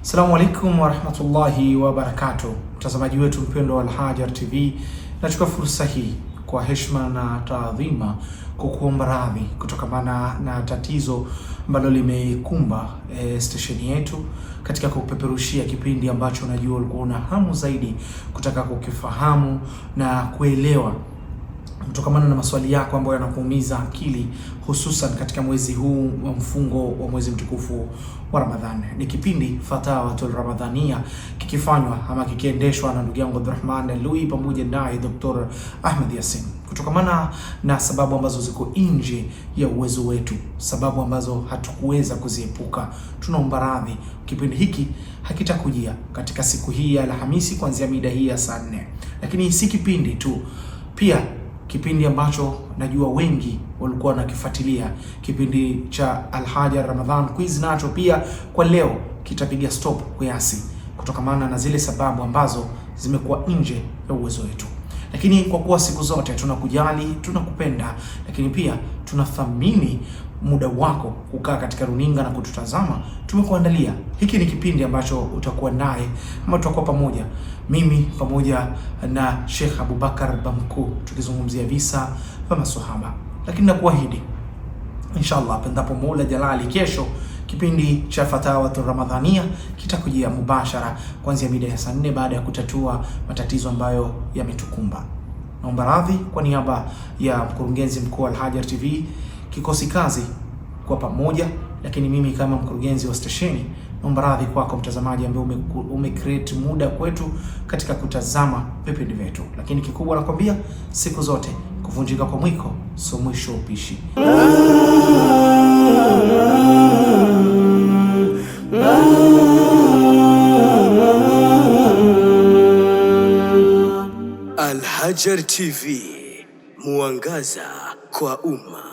Assalamu alaikum warahmatullahi wabarakatuh. Mtazamaji wetu mpendwa wa Al-Hajar TV, nachukua fursa hii kwa heshima na taadhima kukuomba radhi kutokana na tatizo ambalo limekumba stesheni yetu katika kupeperushia kipindi ambacho najua ulikuwa una hamu zaidi kutaka kukifahamu na kuelewa kutokana na maswali yako ambayo yanakuumiza akili, hususan katika mwezi huu wa mfungo wa mwezi mtukufu wa Ramadhani. Ni kipindi Fatawatul Ramadhania kikifanywa ama kikiendeshwa na ndugu yangu Abdurrahman Lui pamoja naye Dr. Ahmed Yasin. Kutokana na sababu ambazo ziko nje ya uwezo wetu, sababu ambazo hatukuweza kuziepuka, tunaomba radhi. Kipindi hiki hakitakujia katika siku hii ya Alhamisi kuanzia mida hii ya saa 4. Lakini si kipindi tu, pia kipindi ambacho najua wengi walikuwa wanakifuatilia, kipindi cha Al-Hajar Ramadhan Quiz, nacho pia kwa leo kitapiga stop kiasi kutokana na zile sababu ambazo zimekuwa nje ya uwezo wetu. Lakini kwa kuwa siku zote tunakujali, tunakupenda, lakini pia tunathamini muda wako kukaa katika runinga na kututazama, tumekuandalia hiki ni kipindi ambacho utakuwa naye ama tutakuwa pamoja, mimi pamoja na Sheikh Abubakar Bamku, tukizungumzia visa vya maswahaba. Lakini nakuahidi inshallah, pendapo Mola Jalali, kesho kipindi cha Fatawatul Ramadhania kitakujia mubashara kuanzia mida ya saa 4 baada ya kutatua matatizo ambayo yametukumba. Naomba radhi kwa niaba ya mkurugenzi mkuu wa Al-Hajar TV, kikosi kazi kwa pamoja, lakini mimi kama mkurugenzi wa stesheni naomba radhi kwako mtazamaji ambaye umecreate muda kwetu katika kutazama vipindi vyetu. Lakini kikubwa nakwambia, siku zote kuvunjika kwa mwiko sio mwisho upishi. Al-Hajar TV, mwangaza kwa umma.